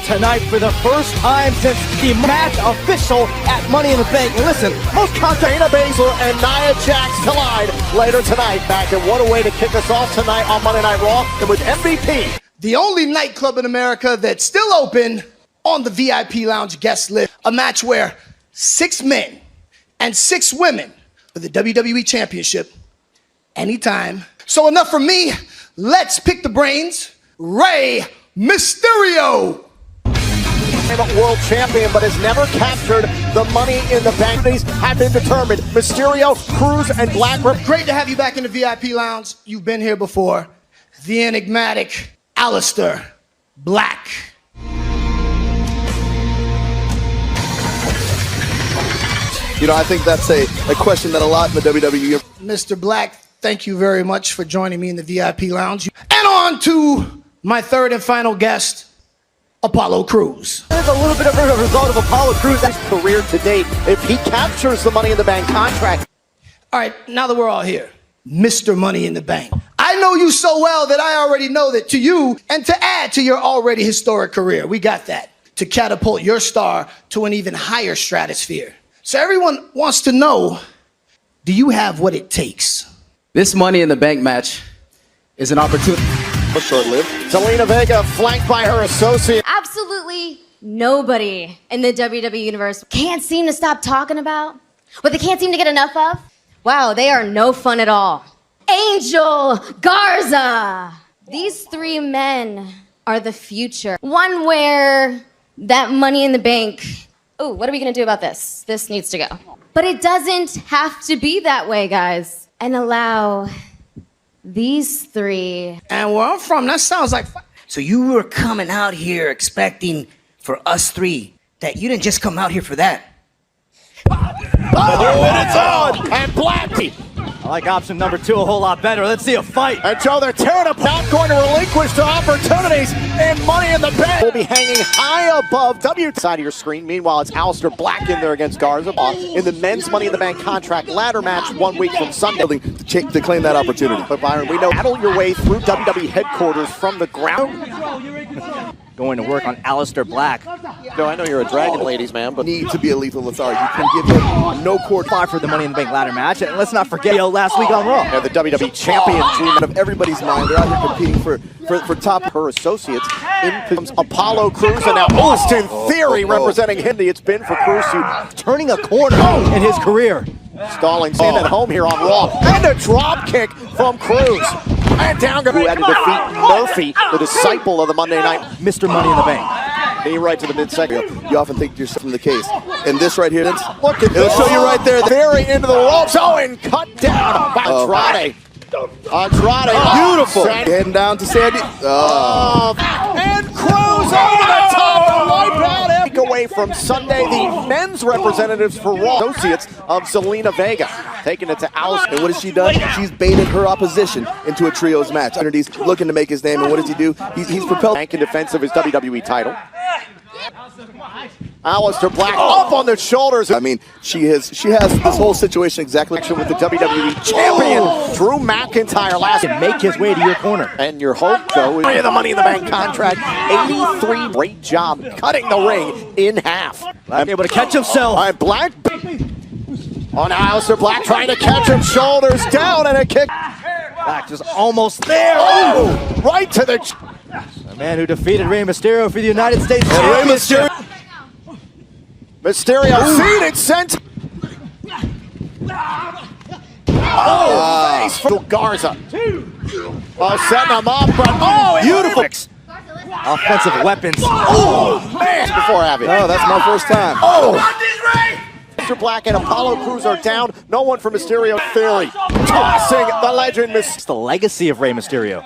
tonight for the first time since the match official at Money in the Bank. And listen, most Shayna Baszler and Nia Jax collide later tonight. Back, and what a way to kick us off tonight on Monday Night Raw. And with MVP, the only nightclub in America that's still open on the VIP Lounge guest list. A match where 6 men and 6 women for the WWE Championship anytime. So enough from me. Let's pick the brains. Rey Mysterio. World champion, but has never captured the Money in the Bank. These have been determined. Mysterio, Cruz, and Black. Great to have you back in the VIP Lounge. You've been here before. The enigmatic Aleister Black. You know, I think that's a question that a lot in the WWE. Mr. Black, thank you very much for joining me in the VIP Lounge. And on to my third and final guest, Apollo Crews. There's a little bit of a result of Apollo Crews' career to date. If he captures the Money in the Bank contract. All right, now that we're all here, Mr. Money in the Bank. I know you so well that I already know that to you and to add to your already historic career, we got that, to catapult your star to an even higher stratosphere. So everyone wants to know, do you have what it takes? This Money in the Bank match is an opportunity. Short-lived. Zelina Vega flanked by her associate. Absolutely nobody in the WWE universe can't seem to stop talking about, what they can't seem to get enough of. Wow, they are no fun at all. Angel Garza. These 3 men are the future. One where that Money in the Bank, oh, what are we gonna do about this? This needs to go. But it doesn't have to be that way, guys. And allow these 3. And where I'm from, that sounds like... So you were coming out here expecting for us 3, that you didn't just come out here for that. Oh, and it's on! And Blackie. I like option number 2 a whole lot better. Let's see a fight. And Joe, they're tearing up, not going to relinquish their opportunities in Money in the Bank. Will be hanging high above side of your screen. Meanwhile, it's Aleister Black in there against Garza in the men's Money in the Bank contract ladder match 1 week from Sunday. To claim that opportunity. But Byron, we know battle your way through WWE headquarters from the ground. Going to work on Aleister Black. No, I know you're a Dragon Ladies man, but Need to be a lethal authority. You can give him no court. Fight for the Money in the Bank ladder match. And let's not forget last week on Raw. they're the WWE champion dream Of everybody's mind, they're out here competing for top. her associates. In comes Apollo Crews and now Austin Theory representing Hindi. It's been for Crews Turning a corner in his career. stalling, staying at home here on Raw. And a drop kick from Crews. And down who had to defeat Murphy, the disciple of the Monday Night. Mr. Money in the Bank. Knee right to the midsection. You often think you're from the case. And this right here, Look at it'll this. show you right there. Theory into the ropes. Oh, and cut down by Andrade. Andrade. Beautiful. Heading down to Sandy. And Crews over the top. Wipe out away from Sunday, the men's representatives for Raw. Associates of Zelina Vega. Taking it to Aleister. And what has she done? She's baited her opposition into a trios match. He's looking to make his name, and what does he do? He's propelled. Bank in defense of his WWE title. Aleister Black up on the shoulders. I mean, she has this whole situation exactly With the WWE champion, Drew McIntyre last. And make his way to your corner. And your hope, Joe, is the Money in the Bank contract. 83. Great job cutting the ring in half. Black able to catch himself. All right, Black on Aleister Black trying to catch him, shoulders down, and a kick. Black just almost there. Oh, right to the. The man who defeated Rey Mysterio for the United States And Rey Championship. Mysterio seated, sent. Face for Garza. Oh, setting him up, but Beautiful. Offensive weapons. Oh, man. Before Abby. Oh, that's my first time. Oh. Mr. Black and Apollo Crews are down. No one for Mysterio. Theory tossing the legend. It's the legacy of Rey Mysterio.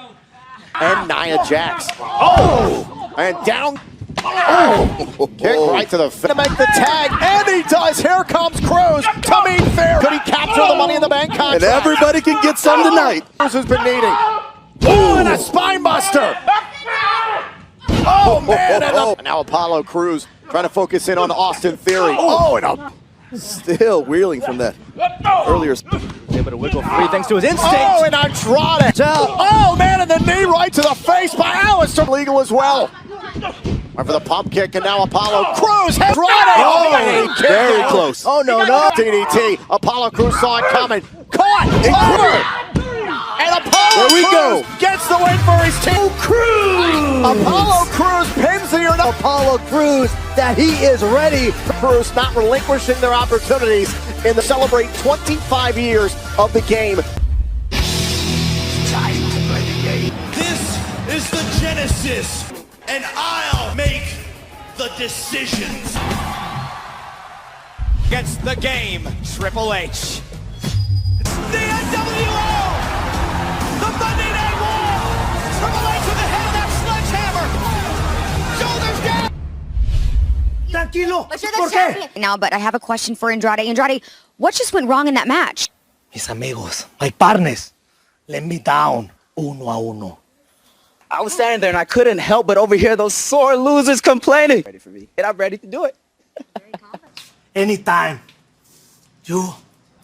And Nia Jax. Oh, and down. Oh, kick right to the face to make the tag, and he does. Here comes Crews to meet Fair. Could he capture the Money in the Bank contract? And everybody can get some tonight. Crews has been needing. Oh, and a spine buster. Oh man! And now Apollo Crews trying to focus in on Austin Theory. Oh, and a. Still wheeling from that earlier. Able to wiggle free thanks to his instinct. Oh, and Andrade. Oh man, and the knee right to the face by Aleister. Legal as well. For the pump kick, and now Apollo Crews. Oh, very close. Oh, no. DDT. Apollo Crews saw it coming. Caught. Over. And Apollo Crews gets the win for his team. Apollo Crews pins the Apollo Crews that he is ready. Crews not relinquishing their opportunities in the celebrate 25 years of the game. This is the Genesis, and I'll make the decisions. Gets the game, Triple H. The NWO! The Monday Night War! Triple H with the head of that sledgehammer! Shoulders down! Tranquilo. But you're the champion now, but I have a question for Andrade. Andrade, what just went wrong in that match? Mis amigos, my partners, let me down uno a uno. I was standing there and I couldn't help but overhear those sore losers complaining. Ready for me? And I'm ready to do it. Anytime.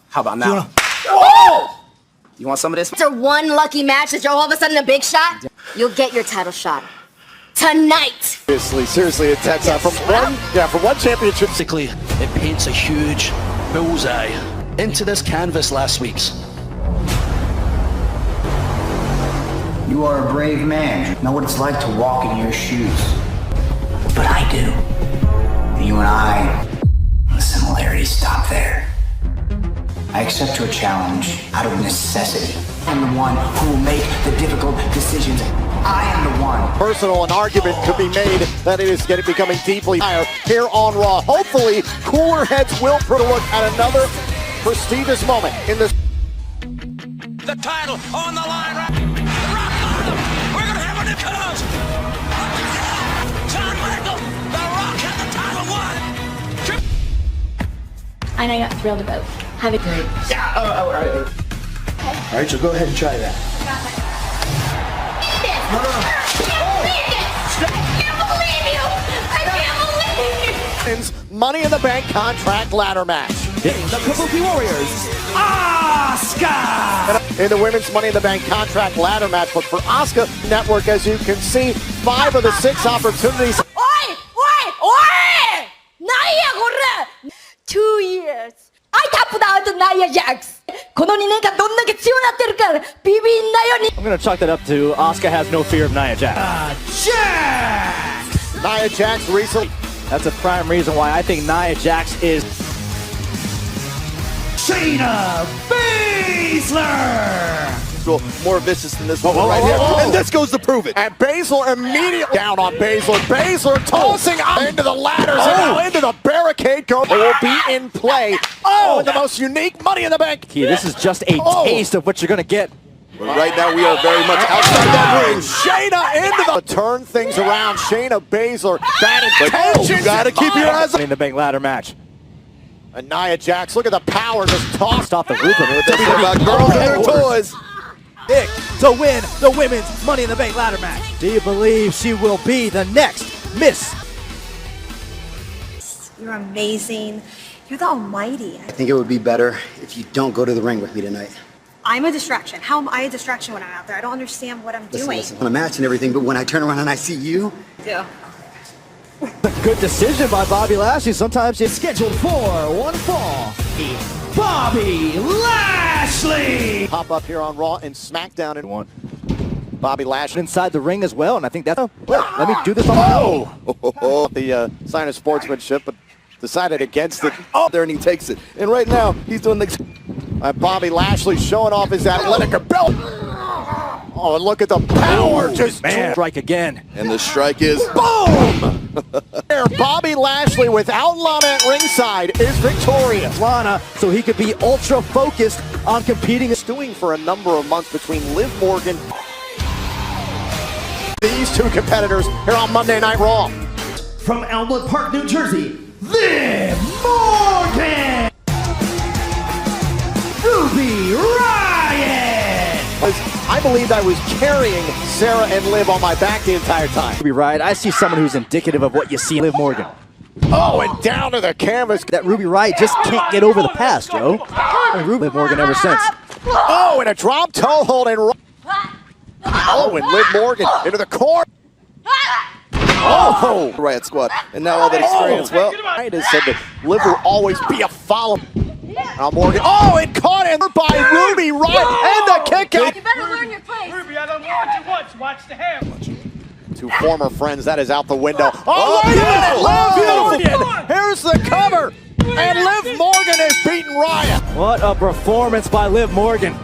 How about now? You want some of this? After one lucky match that you're all of a sudden a big shot, you'll get your title shot tonight. Seriously, it takes from one championship. Basically, it paints a huge bullseye into this canvas last week's. You are a brave man. Know what it's like to walk in your shoes. But I do. You and I, the similarities stop there. I accept your challenge out of necessity. I'm the one who will make the difficult decisions. I am the one. Personal, an argument could be made that it is becoming deeply higher here on Raw. Hopefully, cooler heads will put a look at another prestigious moment in this. The title on the line, right? The Rock bottom. We're gonna have a new cause. John Michael, The Rock had the title won. I know you're not thrilled about having great. Yeah, all right. All right, so go ahead and try that. I can't believe you! Money in the Bank contract ladder match. The Kabuki Warriors, Asuka! In the women's Money in the Bank contract ladder match, but for Asuka Network, as you can see, 5 of the 6 opportunities. Oi! 2 years. I tapped out Nia Jax. この2年間どんだけ強くなってるからビビんなよに。 I'm gonna chalk that up to Asuka has no fear of Nia Jax. Nia Jax recently. That's a prime reason why I think Nia Jax is Shayna Baszler! More vicious than this one right here. And this goes to prove it. And Baszler immediately down on Baszler. Baszler tossing up into the ladders and now into the barricade. It will be in play. In the most unique Money in the Bank. This is just a taste of what you're gonna get. But right now, we are very much outside that ring. Shayna into the turn things around. Shayna Baszler. That intention. You gotta keep your eyes on in the Bank ladder match. And Nia Jax, look at the power just tossed off the roof of it. about girls and their toys. Nick to win the women's Money in the Bank ladder match. Do you believe she will be the next Miss? You're amazing. You're the almighty. I think it would be better if you don't go to the ring with me tonight. I'm a distraction. How am I a distraction when I'm out there? I don't understand what I'm doing. Listen, on a match and everything, but when I turn around and I see you... Yeah. Good decision by Bobby Lashley. Sometimes it's scheduled for one fall. Bobby Lashley! Pop up here on Raw and SmackDown and one. Bobby Lashley inside the ring as well, and I think that's... let me do this on my own. The sign of sportsmanship, but decided against it. There and he takes it. And right now, he's doing the... Bobby Lashley showing off his athletic ability. Oh, and look at the power. Just strike again. And the strike is... boom! Bobby Lashley without Lana at ringside is victorious. Lana, so he could be ultra focused on competing. Stewing for a number of months between Liv Morgan. These two competitors here on Monday Night Raw. From Elmwood Park, New Jersey, Liv Morgan! Ruby Riott! I believed I was carrying Sarah and Liv on my back the entire time. Ruby Riott, I see someone who's indicative of what you see in Liv Morgan. Oh, and down to the canvas. That Ruby Riott just can't get over the past, Joe. And Liv Morgan ever since. Oh, and a drop toe hold and... oh, and Liv Morgan into the corner. Oh! Riot Squad. And now all that experience, well, Riot has said that Liv will always be a follow. Now Morgan, and caught in by Ruby Riot, and the kick out. You better learn your place. Ruby, I don't want you once. Watch the ham. Two former friends, that is out the window. Oh, wait a minute! Liv Morgan! Here's the cover! And Liv Morgan has beaten Riot. What a performance by Liv Morgan.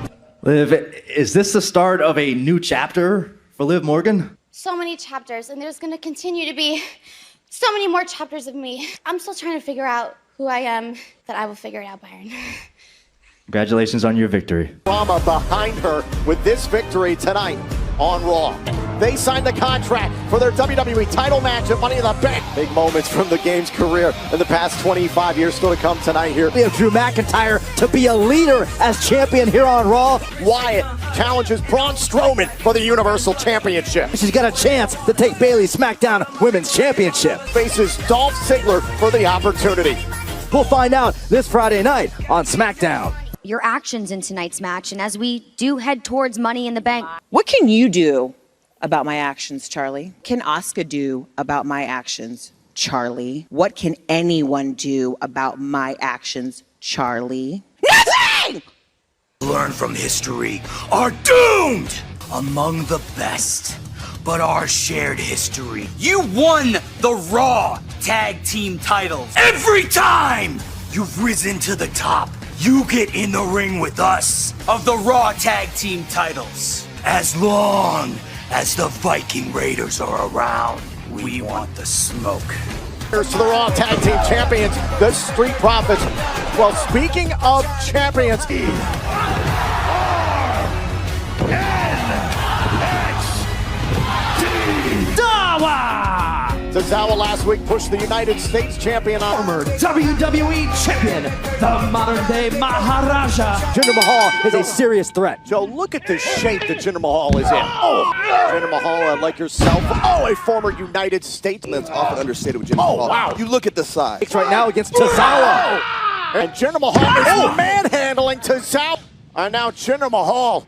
Liv, is this the start of a new chapter for Liv Morgan? So many chapters, and there's gonna continue to be so many more chapters of me. I'm still trying to figure out who I am, that I will figure it out, Byron. Congratulations on your victory. Drama behind her with this victory tonight on Raw. They signed the contract for their WWE title match at Money in the Bank. Big moments from the game's career in the past 25 years still to come tonight here. We have Drew McIntyre to be a leader as champion here on Raw. Wyatt challenges Braun Strowman for the Universal Championship. She's got a chance to take Bayley's SmackDown Women's Championship. Faces Dolph Ziggler for the opportunity. We'll find out this Friday night on SmackDown. Your actions in tonight's match, and as we do head towards Money in the Bank. What can you do about my actions, Charlie? Can Asuka do about my actions, Charlie? What can anyone do about my actions, Charlie? Nothing! Learn from history are doomed among the best. But our shared history. You won the Raw Tag Team titles. Every time you've risen to the top, you get in the ring with us of the Raw Tag Team titles. As long as the Viking Raiders are around, we want the smoke. Here's to the Raw Tag Team Champions, the Street Profits. Well, speaking of champions, Tozawa last week pushed the United States champion on. Former WWE champion, the modern-day Maharaja. Jinder Mahal is a serious threat. Joe, look at the shape that Jinder Mahal is in. Jinder Mahal, like yourself. A former United States. That's often understated with Jinder Mahal. Wow. You look at the size. Right now against Tozawa. And Jinder Mahal is manhandling Tozawa. And now Jinder Mahal.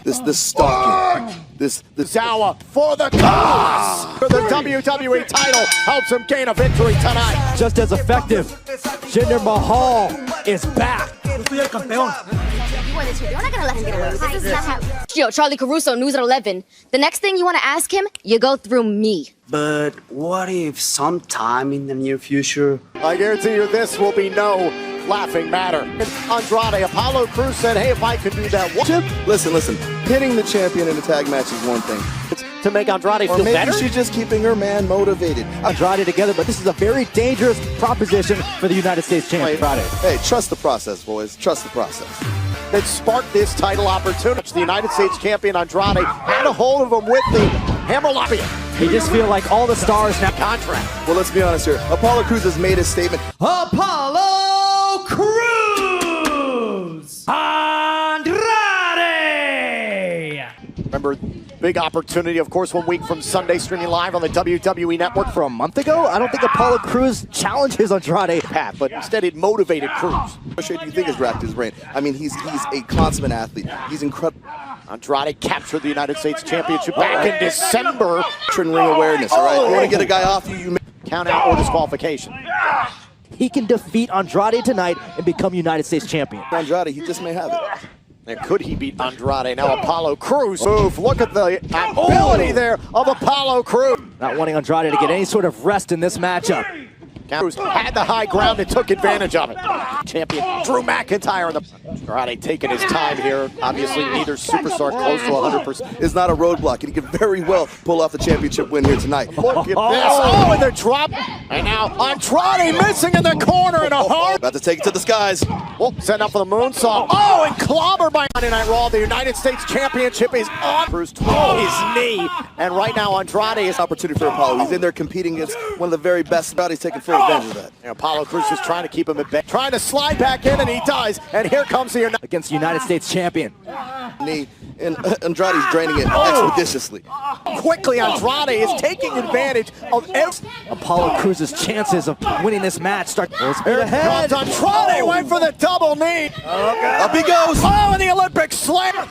This stalking. This Tozawa for the cause. For the WWE title helps him gain a victory tonight. Just as effective, Jinder Mahal is back. You're not gonna let him get away with this. This is not how. Yo, Charlie Caruso, News at 11. The next thing you want to ask him, you go through me. But what if sometime in the near future? I guarantee you this will be no laughing matter. Andrade, Apollo Crews said, hey, if I could do that. Listen. Pinning the champion in a tag match is one thing. It's to make Andrade or feel maybe better? she's just keeping her man motivated. Andrade together, but this is a very dangerous proposition for the United States champion. Hey, trust the process, boys. Trust the process. That sparked this title opportunity. The United States champion Andrade had a hold of him with the Hammerlock. He just feel like all the stars now contract. Well, let's be honest here. Apollo Crews has made his statement. Apollo Crews! Andrade! Remember, big opportunity, of course, 1 week from Sunday, streaming live on the WWE Network. For a month ago, I don't think Apollo Crews challenges Andrade. Pat, but instead it motivated Crews. What shape do you think has racked his brain? I mean, he's a consummate athlete. He's incredible. Andrade captured the United States Championship back in December. Ring awareness, all right? You want to get a guy off you count out or disqualification. He can defeat Andrade tonight and become United States champion. Andrade, he just may have it. And could he beat Andrade? Now Apollo Crews move. Look at the ability there of Apollo Crews. Not wanting Andrade to get any sort of rest in this matchup. Crews had the high ground and took advantage of it. Champion Drew McIntyre. Andrade taking his time here. Obviously, neither superstar close to 100%. Is not a roadblock, and he can very well pull off the championship win here tonight. Look at this. And the drop. And now Andrade missing in the corner in a hard. About to take it to the skies. Setting up for the moonsault. And clobbered by Monday Night Raw. The United States Championship is on. Crews twisting his knee. And right now, Andrade is opportunity for Apollo. He's in there competing against one of the very best. Andrade's taking full advantage of that. And Apollo Crews is trying to keep him at bay. Trying to slide back in, and he does. And here comes the against United States champion. Knee, and Andrade's draining it expeditiously. Quickly, Andrade is taking advantage of Apollo Crews' chances of winning this match start. Here comes Andrade, went for the double knee. Up he goes. And the Olympic slam.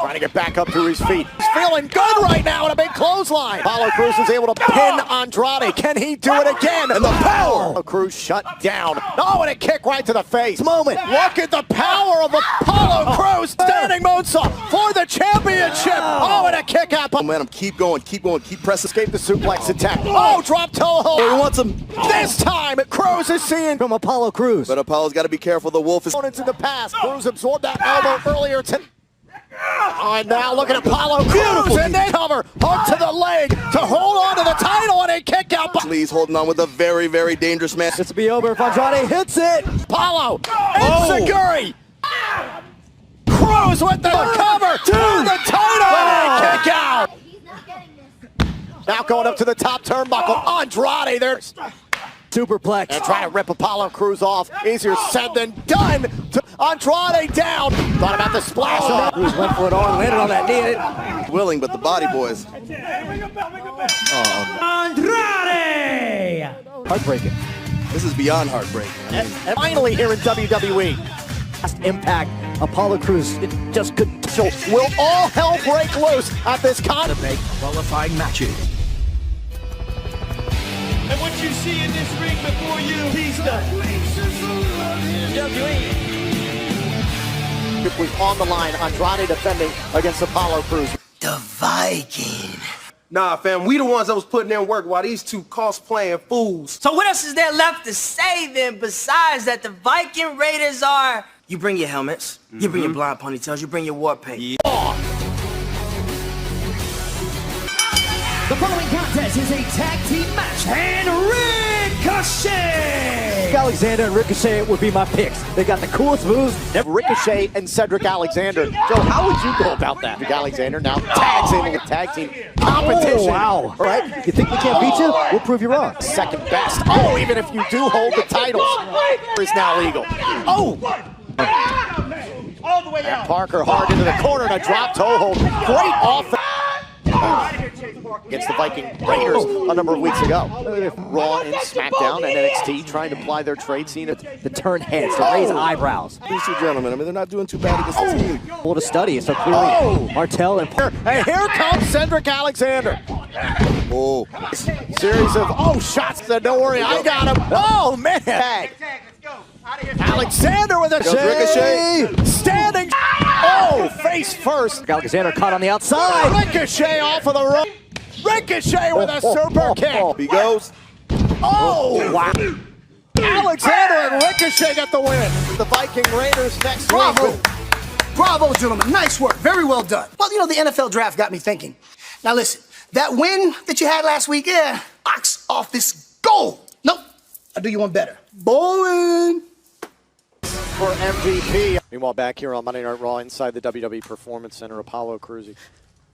Trying to get back up to his feet. He's feeling good right now in a big clothesline. Apollo Crews is able to pin Andrade. Can he do it again? And the power. Apollo Crews shut down. Oh, and a kick right to the face. Moment. Look at the power of Apollo Crews. Standing moonsault for the championship. Oh, and a kick out. Momentum. Keep going. Keep going. Keep pressing. Escape the suplex attack. Oh, drop toe hold. He wants him. This time, Crews is seeing From Apollo Crews. But Apollo's got to be careful. The Wolf is into the past. Crews absorbed that elbow earlier today. And now look at Apollo Crews and they cover hook to the leg to hold on to the title and a kick out. He's holding on with a very, very dangerous man. It's to be over if Andrade hits it. Apollo and Seguri. Crews with the cover to the title and a kick out. Now going up to the top turnbuckle. Andrade there. Superplex. And trying to rip Apollo Crews off. Easier said than done. Andrade down. Thought about the splash. Crews went for it all and landed on that knee. Willing, but the body boys. Andrade! Heartbreaking. This is beyond heartbreaking. And finally here in WWE. Last impact. Apollo Crews, it just couldn't. Will all hell break loose at this con? To make qualifying matches. And what you see in this ring before you, he's the It was on the line. Andrade defending against Apollo Crews. The Viking. Nah, fam, we the ones that was putting in work while these two cosplaying fools. So what else is there left to say then besides that the Viking Raiders are... You bring your helmets, you bring your blonde ponytails, you bring your war paint. The following contest is a tag team match. And Ricochet! Alexander and Ricochet would be my picks. They got the coolest moves. Ricochet and Cedric Alexander. Joe, how would you go about that? Cedric Alexander now tags in with tag team competition. Oh, wow. All right, you think we can't beat you? We'll prove you wrong. Second best. Oh, even if you do hold the titles, is now legal. Oh! all the way And out. Parker hard into the corner and a drop toe hold. Great offense. Against the Viking Raiders a number of weeks ago. Raw and SmackDown and NXT trying to apply their trade scene to turn heads, to raise eyebrows. These two gentlemen, I mean, they're not doing too bad against the team. Well, to study, so clearly Martel and... And here comes Cedric Alexander. Oh. Series of, shots. Don't worry, I got him. Oh, man. Tag. Alexander with a Ricochet. Standing. Oh, face first. Alexander caught on the outside. Ricochet off of the rope. Ricochet with a super kick. He goes. Oh, wow. Alexander and Ricochet get the win. The Viking Raiders next week. Bravo, gentlemen. Nice work. Very well done. Well, you know, the NFL draft got me thinking. Now, listen, that win that you had last week, box office gold. Nope. I'll do you one better. Bowling. For MVP. Meanwhile, back here on Monday Night Raw inside the WWE Performance Center, Apollo Crews.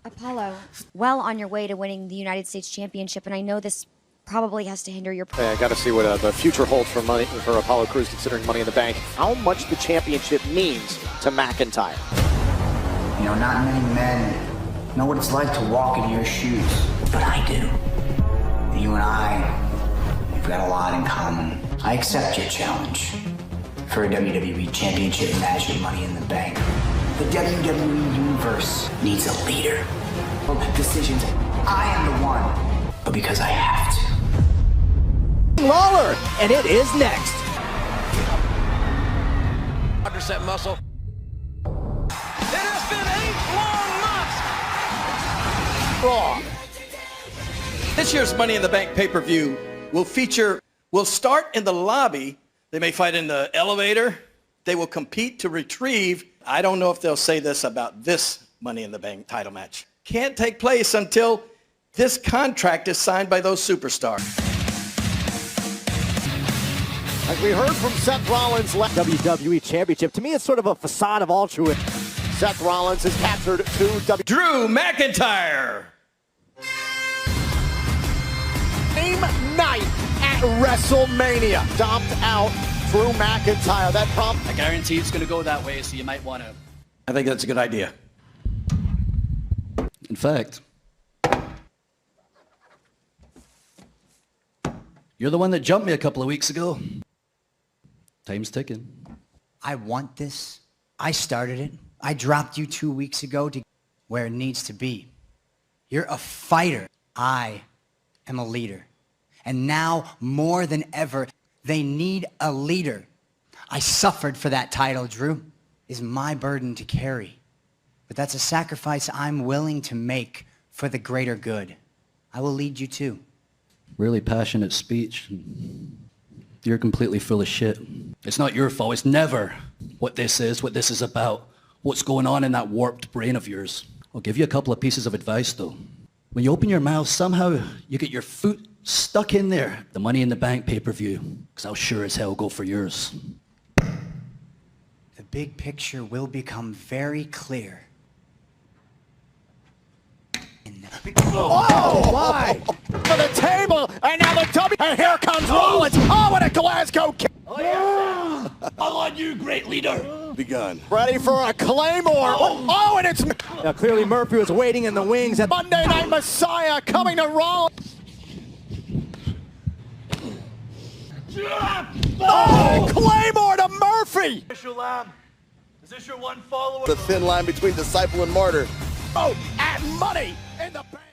Apollo, well on your way to winning the United States Championship, and I know this probably has to hinder your... I got to see what the future holds for Apollo Crews, considering Money in the Bank. How much the championship means to McIntyre. You know, not many men know what it's like to walk in your shoes, but I do. You and I, we've got a lot in common. I accept your challenge for a WWE Championship match with Money in the Bank. The WWE Universe needs a leader. Decisions, I am the one, but because I have to. Lawler, and it is next. 100% muscle. It has been 8 long months. Raw. This year's Money in the Bank pay-per-view will start in the lobby. They may fight in the elevator. They will compete to retrieve. I don't know if they'll say this about this Money in the Bank title match. Can't take place until this contract is signed by those superstars. As we heard from Seth Rollins, WWE Championship. To me, it's sort of a facade of altruism. Seth Rollins has captured Drew McIntyre. Same night at WrestleMania. Stomped out Drew McIntyre. That prompt. I guarantee it's going to go that way, so you might want to. I think that's a good idea. In fact, you're the one that jumped me a couple of weeks ago. Time's ticking. I want this. I started it. I dropped you 2 weeks ago to... where it needs to be. You're a fighter. I am a leader. And now, more than ever, they need a leader. I suffered for that title, Drew. It's my burden to carry. But that's a sacrifice I'm willing to make for the greater good. I will lead you too. Really passionate speech. You're completely full of shit. It's not your fault. It's never what this is about, what's going on in that warped brain of yours. I'll give you a couple of pieces of advice, though. When you open your mouth, somehow you get your foot stuck in there. The Money in the Bank pay-per-view, because I'll sure as hell go for yours. The big picture will become very clear. Oh, my! For the table, and now the W, and here comes Rollins. Oh, and a Glasgow kick. Oh, yes, all on you, great leader. Begun. Ready for a Claymore. Oh, and it's... Now, clearly Murphy was waiting in the wings at Monday Night Messiah coming to Rollins. Oh, Claymore to Murphy. Is this your one follower? The thin line between disciple and martyr. Oh, and Money in the Bank.